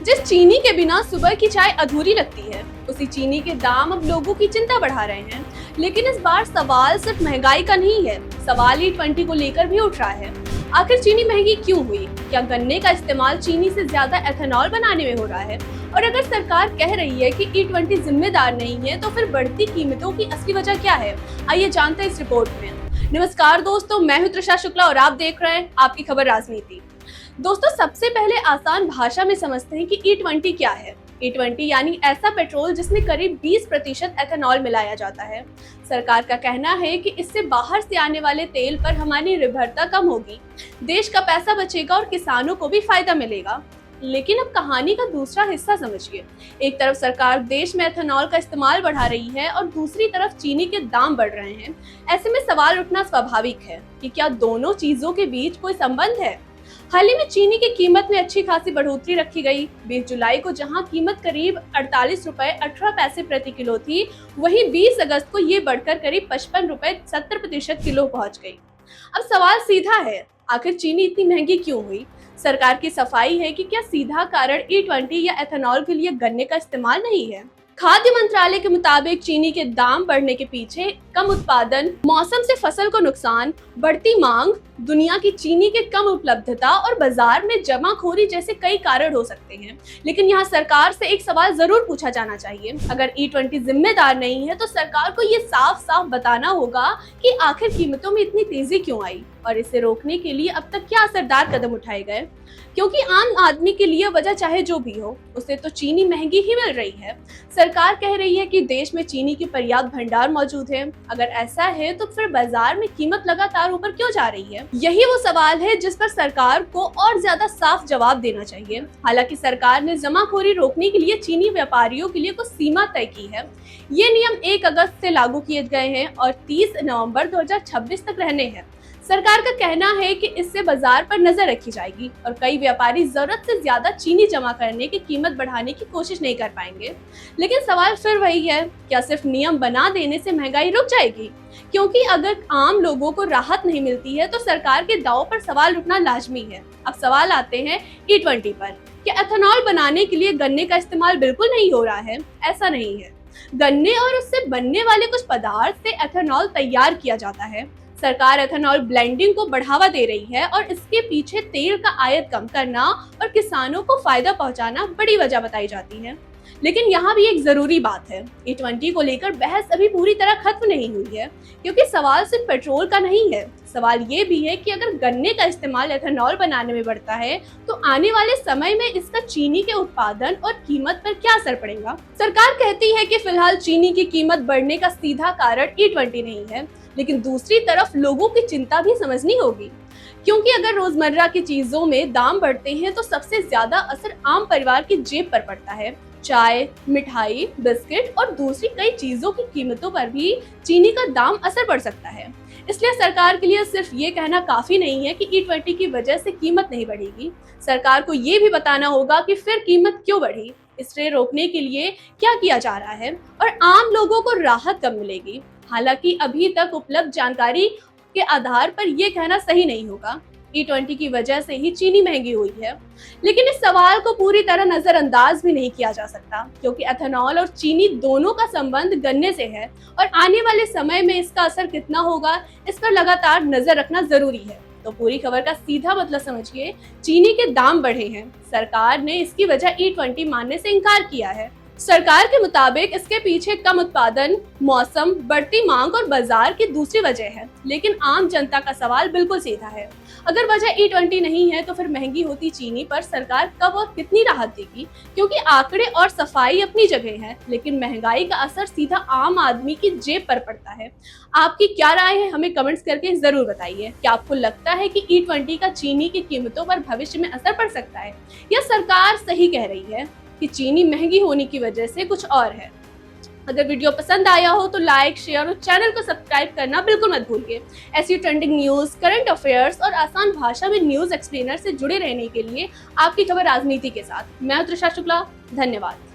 जिस चीनी के बिना सुबह की चाय अधूरी लगती है, उसी चीनी के दाम अब लोगों की चिंता बढ़ा रहे हैं। लेकिन इस बार सवाल सिर्फ महंगाई का नहीं है, सवाल E20 को लेकर भी उठ रहा है। आखिर चीनी महंगी क्यों हुई? क्या गन्ने का इस्तेमाल चीनी से ज्यादा एथेनॉल बनाने में हो रहा है? और अगर सरकार कह रही है कि E20 जिम्मेदार नहीं है, तो फिर बढ़ती कीमतों की असली वजह क्या है? आइए जानते हैं इस रिपोर्ट में। नमस्कार दोस्तों, मैं हूं तृषा शुक्ला और आप देख रहे हैं आपकी खबर राजनीति। दोस्तों, सबसे पहले आसान भाषा में समझते हैं कि E20 क्या है। E20 यानी ऐसा पेट्रोल जिसमें करीब 20% एथेनॉल मिलाया जाता है। सरकार का कहना है कि इससे बाहर से आने वाले तेल पर हमारी निर्भरता कम होगी, देश का पैसा बचेगा और किसानों को भी फायदा मिलेगा। लेकिन अब कहानी का दूसरा हिस्सा समझिए। एक तरफ सरकार देश में एथेनॉल का इस्तेमाल बढ़ा रही है और दूसरी तरफ चीनी के दाम बढ़ रहे हैं। ऐसे में सवाल उठना स्वाभाविक है कि क्या दोनों चीजों के बीच कोई संबंध है। हाल ही में चीनी की कीमत में अच्छी खासी बढ़ोतरी रखी गई। 20 जुलाई को जहां कीमत करीब 48 रुपए 18 पैसे प्रति किलो थी, वहीं 20 अगस्त को ये बढ़कर करीब 55 रुपए 70% किलो पहुंच गई। अब सवाल सीधा है, आखिर चीनी इतनी महंगी क्यों हुई? सरकार की सफाई है कि क्या सीधा कारण E20 या एथेनॉल के लिए गन्ने का इस्तेमाल नहीं है। खाद्य मंत्रालय के मुताबिक चीनी के दाम बढ़ने के पीछे कम उत्पादन, मौसम से फसल को नुकसान, बढ़ती मांग, दुनिया की चीनी के कम उपलब्धता और बाजार में जमाखोरी जैसे कई कारण हो सकते हैं। लेकिन यहाँ सरकार से एक सवाल जरूर पूछा जाना चाहिए। अगर E20 जिम्मेदार नहीं है, तो सरकार को ये साफ साफ बताना होगा कि आखिर कीमतों में इतनी तेजी क्यों आई और इसे रोकने के लिए अब तक क्या असरदार कदम उठाए गए। क्योंकि आम आदमी के लिए वजह चाहे जो भी हो, उसे तो चीनी महंगी ही मिल रही है। सरकार कह रही है कि देश में चीनी की पर्याप्त भंडार मौजूद है। अगर ऐसा है तो फिर बाजार में कीमत लगातार ऊपर क्यों जा रही है? यही वो सवाल है जिस पर सरकार को और ज्यादा साफ जवाब देना चाहिए। हालांकि सरकार ने जमाखोरी रोकने के लिए चीनी व्यापारियों के लिए कुछ सीमा तय की है। ये नियम 1 अगस्त से लागू किए गए हैं और 30 नवंबर 2026 तक रहने हैं। सरकार का कहना है कि इससे बाजार पर नजर रखी जाएगी और कई व्यापारी जरूरत से ज्यादा चीनी जमा करने की कीमत बढ़ाने की कोशिश नहीं कर पाएंगे। लेकिन सवाल फिर वही है, क्या सिर्फ नियम बना देने से महंगाई रुक जाएगी? क्योंकि अगर आम लोगों को राहत नहीं मिलती है, तो सरकार के दावों पर सवाल उठना लाजमी है। अब सवाल आते हैं E20 पर। क्या एथेनॉल बनाने के लिए गन्ने का इस्तेमाल बिल्कुल नहीं हो रहा है? ऐसा नहीं है। गन्ने और उससे बनने वाले कुछ पदार्थ से एथेनॉल तैयार किया जाता है। सरकार एथेनॉल ब्लेंडिंग को बढ़ावा दे रही है और इसके पीछे तेल का आयात कम करना और किसानों को फायदा पहुंचाना बड़ी वजह बताई जाती है। लेकिन यहाँ भी एक जरूरी बात है, E20 को लेकर बहस अभी पूरी तरह खत्म नहीं हुई है। क्योंकि सवाल सिर्फ पेट्रोल का नहीं है, सवाल ये भी है कि अगर गन्ने का इस्तेमाल एथेनॉल बनाने में बढ़ता है, तो आने वाले समय में इसका चीनी के उत्पादन और कीमत पर क्या असर पड़ेगा। सरकार कहती है कि फिलहाल चीनी की कीमत बढ़ने का सीधा कारण E20 नहीं है, लेकिन दूसरी तरफ लोगों की चिंता भी समझनी होगी। क्योंकि अगर रोजमर्रा की चीजों में दाम बढ़ते हैं, तो सबसे ज्यादा असर आम परिवार की जेब पर पड़ता है। चाय, मिठाई, बिस्किट और दूसरी कई चीजों की कीमतों पर भी चीनी का दाम असर पड़ सकता है। इसलिए सरकार के लिए सिर्फ ये कहना काफी नहीं है कि E20 की वजह से कीमत नहीं बढ़ेगी। सरकार को ये भी बताना होगा कि फिर कीमत क्यों बढ़ी, इसे रोकने के लिए क्या किया जा रहा है और आम लोगों को राहत कब मिलेगी। हालांकि अभी तक उपलब्ध जानकारी के आधार पर यह कहना सही नहीं होगा। E20 की वजह से ही चीनी महंगी हुई है, लेकिन इस सवाल को पूरी तरह नजरअंदाज भी नहीं किया जा सकता, क्योंकि एथेनॉल और चीनी दोनों का संबंध गन्ने से है और आने वाले समय में इसका असर कितना होगा, इस पर लगातार नजर रखना जरूरी है। तो पूरी खबर का सीधा मतलब समझिए, चीनी के दाम बढ़े हैं। सरकार ने इसकी वजह E20 मानने से इनकार किया है। सरकार के मुताबिक इसके पीछे कम उत्पादन, मौसम, बढ़ती मांग और बाजार की दूसरी वजह है। लेकिन आम जनता का सवाल बिल्कुल सीधा है, अगर वजह E20 नहीं है, तो फिर महंगी होती चीनी पर सरकार कब और कितनी राहत देगी? क्योंकि आंकड़े और सफाई अपनी जगह है, लेकिन महंगाई का असर सीधा आम आदमी की जेब पर पड़ता है। आपकी क्या राय है, हमें कमेंट्स करके जरूर बताइए। क्या आपको लगता है कि E20 का चीनी की कीमतों पर भविष्य में असर पड़ सकता है, या सरकार सही कह रही है कि चीनी महंगी होने की वजह से कुछ और है? अगर वीडियो पसंद आया हो तो लाइक, शेयर और चैनल को सब्सक्राइब करना बिल्कुल मत भूलिए। ऐसी ट्रेंडिंग न्यूज़, करंट अफेयर्स और आसान भाषा में न्यूज़ एक्सप्लेनर से जुड़े रहने के लिए आपकी खबर राजनीति के साथ मैं तृषा शुक्ला। धन्यवाद।